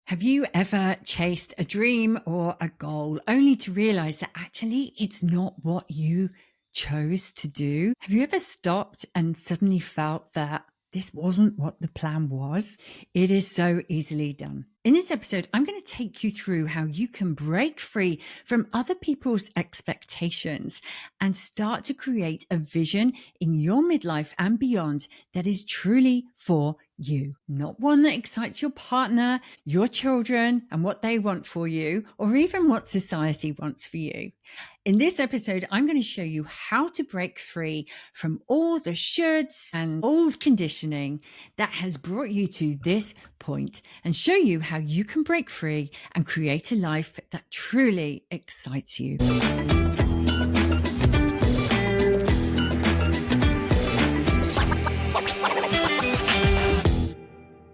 Have you ever chased a dream or a goal only to realize that actually it's not what you chose to do? Have you ever stopped and suddenly felt that this wasn't what the plan was? It is so easily done. In this episode, I'm going to take you through how you can break free from other people's expectations and start to create a vision in your midlife and beyond that is truly for you. Not one that excites your partner, your children, and what they want for you, or even what society wants for you. In this episode, I'm going to show you how to break free from all the shoulds and old conditioning that has brought you to this point and show you how you can break free and create a life that truly excites you.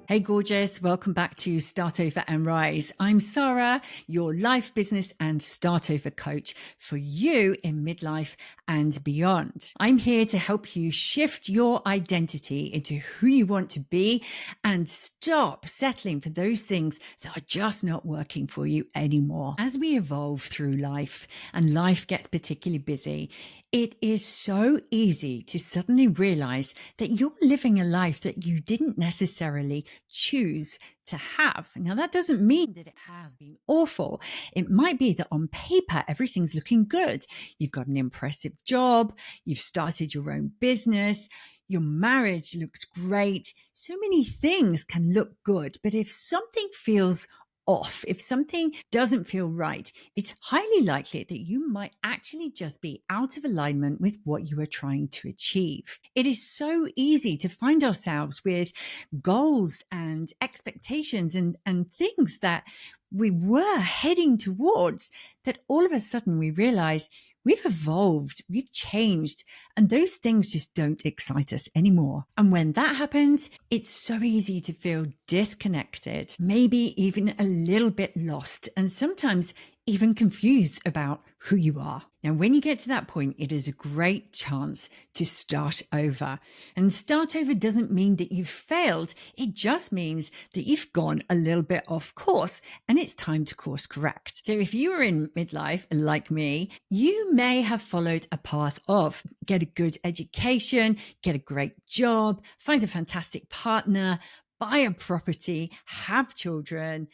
Hey, gorgeous. Welcome back to Start Over and Rise. I'm Sara, your life, business, and start over coach for you in midlife and beyond. I'm here to help you shift your identity into who you want to be and stop settling for those things that are just not working for you anymore. As we evolve through life and life gets particularly busy, it is so easy to suddenly realize that you're living a life that you didn't necessarily choose to have. Now, that doesn't mean that it has been awful. It might be that on paper, everything's looking good. You've got an impressive job. You've started your own business. Your marriage looks great. So many things can look good. But if something feels off, if something doesn't feel right, it's highly likely that you might actually just be out of alignment with what you are trying to achieve. It is so easy to find ourselves with goals and expectations and things that we were heading towards that all of a sudden we realize we've evolved, we've changed, and those things just don't excite us anymore. And when that happens, it's so easy to feel disconnected, maybe even a little bit lost, and sometimes even confused about who you are. Now, when you get to that point, it is a great chance to start over. And start over doesn't mean that you've failed. It just means that you've gone a little bit off course and it's time to course correct. So if you are in midlife, like me, you may have followed a path of get a good education, get a great job, find a fantastic partner, buy a property, have children,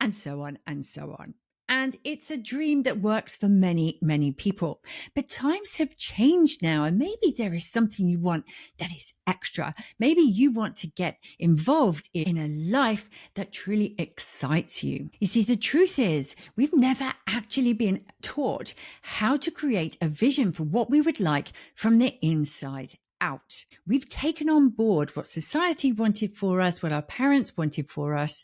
and so on and so on. And it's a dream that works for many, many people. But times have changed now, and maybe there is something you want that is extra. Maybe you want to get involved in a life that truly excites you. You see, the truth is, we've never actually been taught how to create a vision for what we would like from the inside out. We've taken on board what society wanted for us, what our parents wanted for us,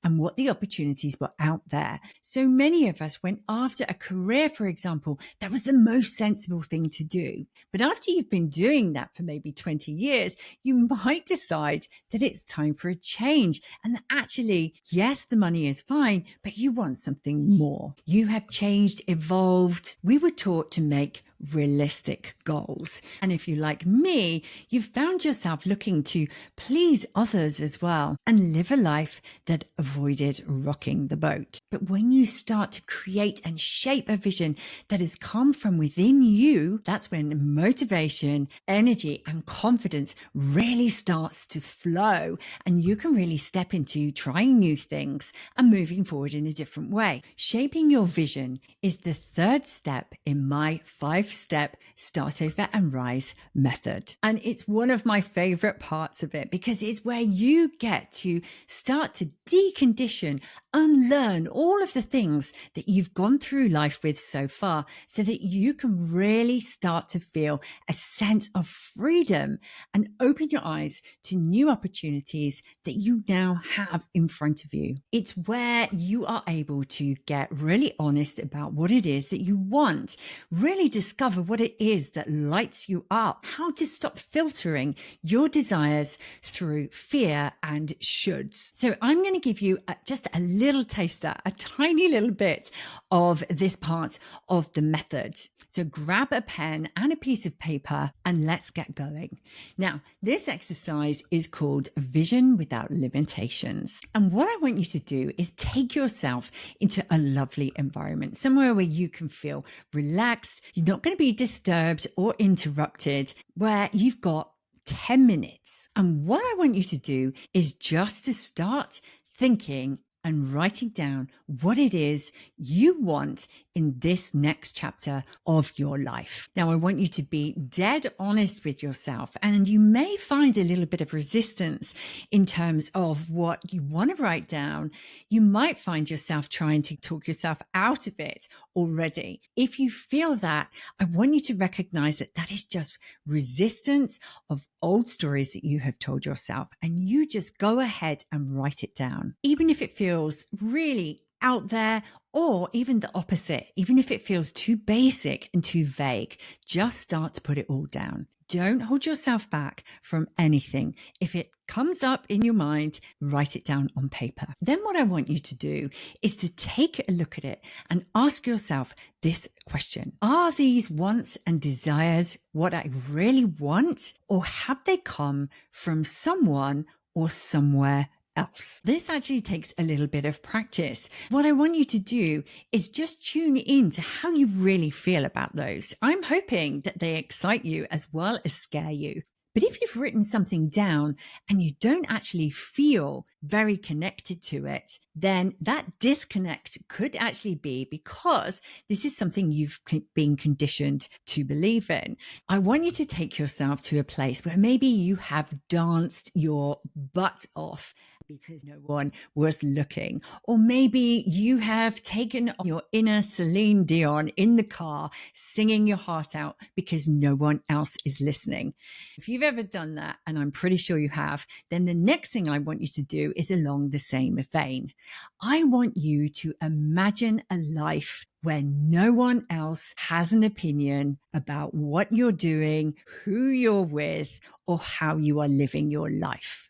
and what the opportunities were out there. So many of us went after a career, for example, that was the most sensible thing to do. But after you've been doing that for maybe 20 years, you might decide that it's time for a change and that actually, yes, the money is fine, but you want something more. You have changed, evolved. We were taught to make realistic goals. And if you like me, you've found yourself looking to please others as well and live a life that avoided rocking the boat. But when you start to create and shape a vision that has come from within you, that's when motivation, energy, and confidence really starts to flow, and you can really step into trying new things and moving forward in a different way. Shaping your vision is the third step in my 5-step Start Over and Rise method. And it's one of my favorite parts of it because it's where you get to start to decondition, unlearn all of the things that you've gone through life with so far so that you can really start to feel a sense of freedom and open your eyes to new opportunities that you now have in front of you. It's where you are able to get really honest about what it is that you want, really discover what it is that lights you up, how to stop filtering your desires through fear and shoulds. So I'm going to give you just a little little taster, a tiny little bit of this part of the method. So grab a pen and a piece of paper and let's get going. Now, this exercise is called Vision Without Limitations. And what I want you to do is take yourself into a lovely environment, somewhere where you can feel relaxed. You're not going to be disturbed or interrupted, where you've got 10 minutes. And what I want you to do is just to start thinking and writing down what it is you want in this next chapter of your life. Now, I want you to be dead honest with yourself, and you may find a little bit of resistance in terms of what you want to write down. You might find yourself trying to talk yourself out of it already. If you feel that, I want you to recognize that that is just resistance of old stories that you have told yourself, and you just go ahead and write it down. Even if it feels really out there, or even the opposite, even if it feels too basic and too vague, just start to put it all down. Don't hold yourself back from anything. If it comes up in your mind, write it down on paper. Then what I want you to do is to take a look at it and ask yourself this question. Are these wants and desires what I really want, or have they come from someone or somewhere else? This actually takes a little bit of practice. What I want you to do is just tune in to how you really feel about those. I'm hoping that they excite you as well as scare you. But if you've written something down and you don't actually feel very connected to it, then that disconnect could actually be because this is something you've been conditioned to believe in. I want you to take yourself to a place where maybe you have danced your butt off because no one was looking. Or maybe you have taken your inner Celine Dion in the car, singing your heart out because no one else is listening. If you've ever done that, and I'm pretty sure you have, then the next thing I want you to do is along the same vein. I want you to imagine a life where no one else has an opinion about what you're doing, who you're with, or how you are living your life.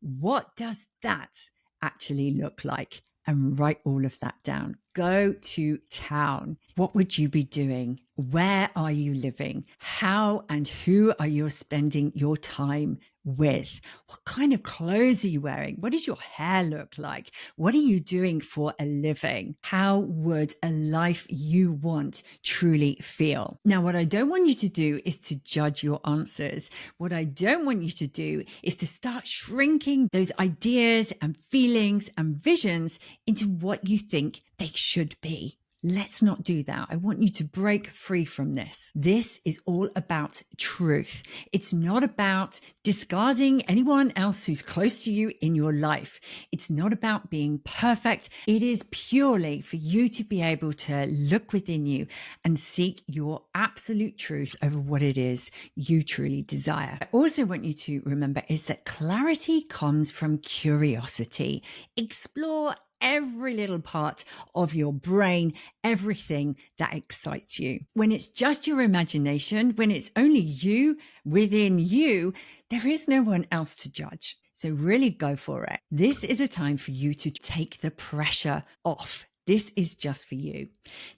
What does that actually look like? And write all of that down. Go to town. What would you be doing? Where are you living? How and who are you spending your time with? What kind of clothes are you wearing? What does your hair look like? What are you doing for a living? How would a life you want truly feel? Now, what I don't want you to do is to judge your answers. What I don't want you to do is to start shrinking those ideas and feelings and visions into what you think they should be. Let's not do that. I want you to break free from this. This is all about truth. It's not about discarding anyone else who's close to you in your life. It's not about being perfect. It is purely for you to be able to look within you and seek your absolute truth over what it is you truly desire. I also want you to remember is that clarity comes from curiosity. Explore every little part of your brain, everything that excites you. When it's just your imagination, when it's only you within you, there is no one else to judge. So really go for it. This is a time for you to take the pressure off. This is just for you.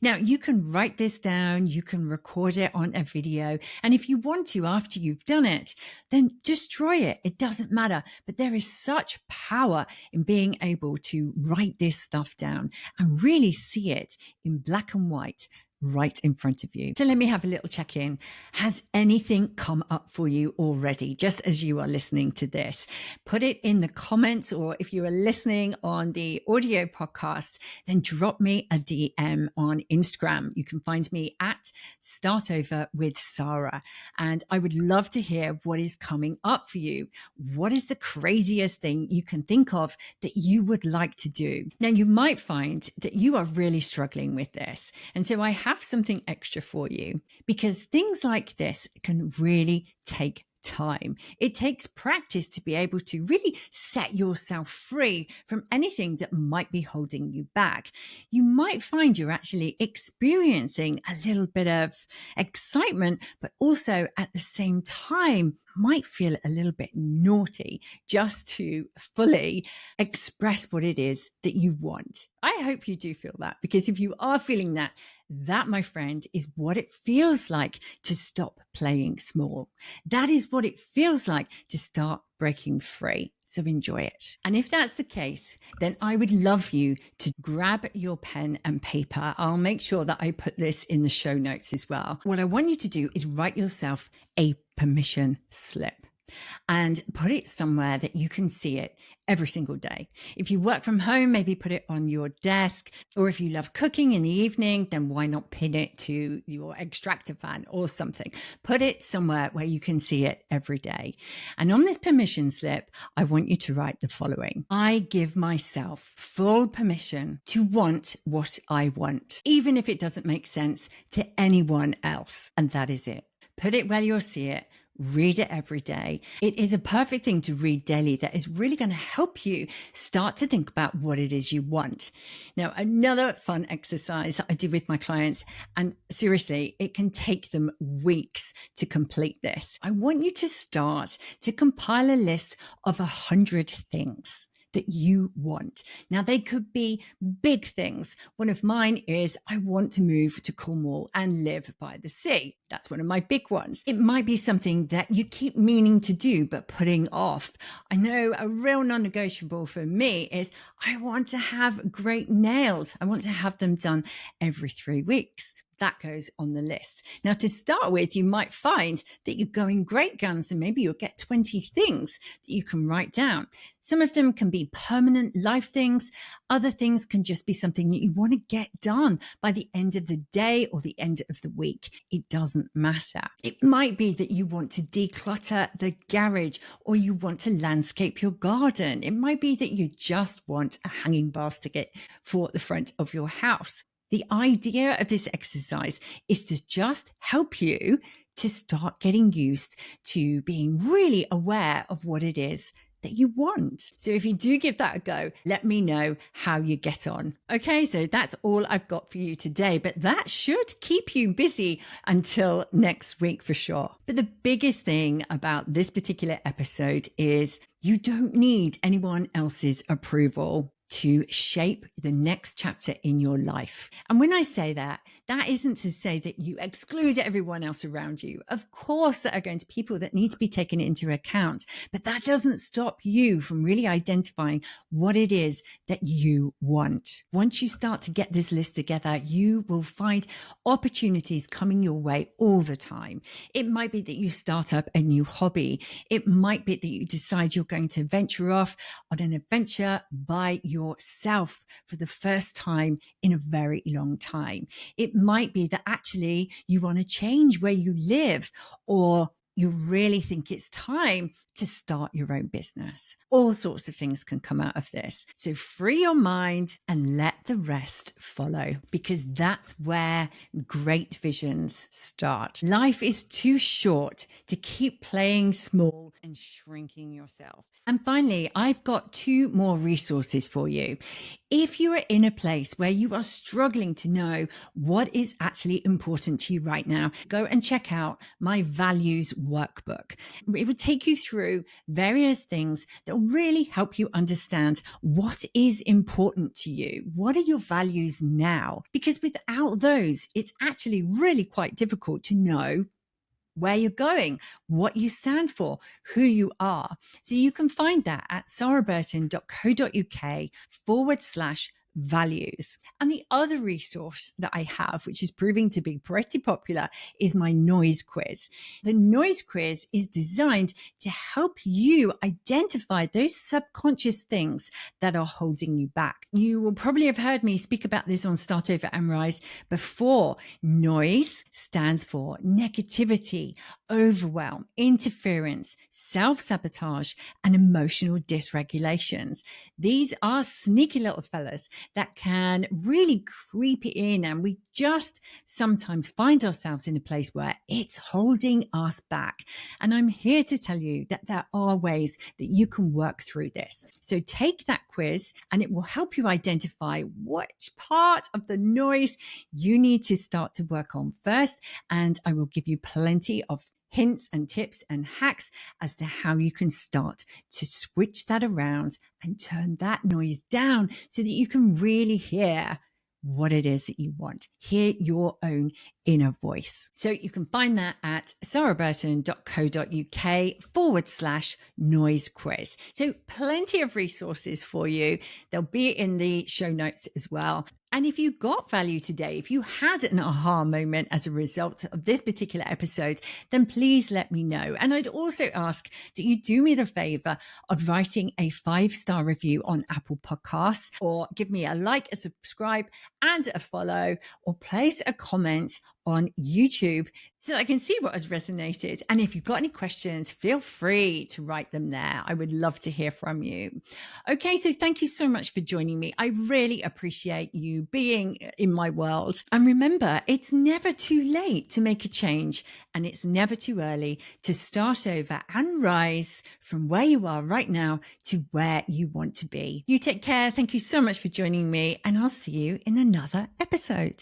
Now, you can write this down, you can record it on a video, and if you want to, after you've done it, then destroy it. It doesn't matter. But there is such power in being able to write this stuff down and really see it in black and white right in front of you. So let me have a little check-in. Has anything come up for you already, just as you are listening to this? Put it in the comments, or if you are listening on the audio podcast, then drop me a DM on Instagram. You can find me at Start Over with Sara. And I would love to hear what is coming up for you. What is the craziest thing you can think of that you would like to do? Now, you might find that you are really struggling with this. And so I have something extra for you, because things like this can really take time. It takes practice to be able to really set yourself free from anything that might be holding you back. You might find you're actually experiencing a little bit of excitement, but also at the same time, might feel a little bit naughty just to fully express what it is that you want. I hope you do feel that, because if you are feeling that, that, my friend, is what it feels like to stop playing small. That is what it feels like to start breaking free. So enjoy it. And if that's the case, then I would love you to grab your pen and paper. I'll make sure that I put this in the show notes as well. What I want you to do is write yourself a permission slip and put it somewhere that you can see it every single day. If you work from home, maybe put it on your desk. Or if you love cooking in the evening, then why not pin it to your extractor fan or something? Put it somewhere where you can see it every day. And on this permission slip, I want you to write the following. I give myself full permission to want what I want, even if it doesn't make sense to anyone else. And that is it. Put it where you'll see it. Read it every day. It is a perfect thing to read daily that is really going to help you start to think about what it is you want. Now, another fun exercise that I do with my clients, and seriously, it can take them weeks to complete this. I want you to start to compile a list of 100 things that you want. Now, they could be big things. One of mine is I want to move to Cornwall and live by the sea. That's one of my big ones. It might be something that you keep meaning to do, but putting off. I know a real non-negotiable for me is I want to have great nails. I want to have them done every 3 weeks. That goes on the list. Now, to start with, you might find that you're going great guns and maybe you'll get 20 things that you can write down. Some of them can be permanent life things. Other things can just be something that you want to get done by the end of the day or the end of the week. It doesn't matter. It might be that you want to declutter the garage or you want to landscape your garden. It might be that you just want a hanging basket for the front of your house. The idea of this exercise is to just help you to start getting used to being really aware of what it is that you want. So if you do give that a go, let me know how you get on. Okay, so that's all I've got for you today, but that should keep you busy until next week for sure. But the biggest thing about this particular episode is you don't need anyone else's approval to shape the next chapter in your life. And when I say that, that isn't to say that you exclude everyone else around you. Of course, there are going to be people that need to be taken into account, but that doesn't stop you from really identifying what it is that you want. Once you start to get this list together, you will find opportunities coming your way all the time. It might be that you start up a new hobby. It might be that you decide you're going to venture off on an adventure by yourself for the first time in a very long time. It might be that actually you want to change where you live, or you really think it's time to start your own business. All sorts of things can come out of this. So free your mind and let the rest follow, because that's where great visions start. Life is too short to keep playing small and shrinking yourself. And finally, I've got 2 more resources for you. If you are in a place where you are struggling to know what is actually important to you right now, go and check out my values workbook. It would take you through various things that will really help you understand what is important to you. What are your values now? Because without those, it's actually really quite difficult to know where you're going, what you stand for, who you are. So you can find that at saraburton.co.uk/values. And the other resource that I have, which is proving to be pretty popular, is my noise quiz. The noise quiz is designed to help you identify those subconscious things that are holding you back. You will probably have heard me speak about this on Start Over and Rise before. Noise stands for negativity, overwhelm, interference, self-sabotage, and emotional dysregulations. These are sneaky little fellas that can really creep in, and we just sometimes find ourselves in a place where it's holding us back. And I'm here to tell you that there are ways that you can work through this. So take that quiz and it will help you identify which part of the noise you need to start to work on first. And I will give you plenty of hints and tips and hacks as to how you can start to switch that around and turn that noise down so that you can really hear what it is that you want. Hear your own inner voice. So you can find that at saraburton.co.uk/noise quiz. So plenty of resources for you. They'll be in the show notes as well. And if you got value today, if you had an aha moment as a result of this particular episode, then please let me know. And I'd also ask that you do me the favor of writing a 5-star review on Apple Podcasts, or give me a like, a subscribe, and a follow, or place a comment on YouTube so that I can see what has resonated. And if you've got any questions, feel free to write them there. I would love to hear from you. Okay, so thank you so much for joining me. I really appreciate you being in my world. And remember, it's never too late to make a change, and it's never too early to start over and rise from where you are right now to where you want to be. You take care. Thank you so much for joining me, and I'll see you in another episode.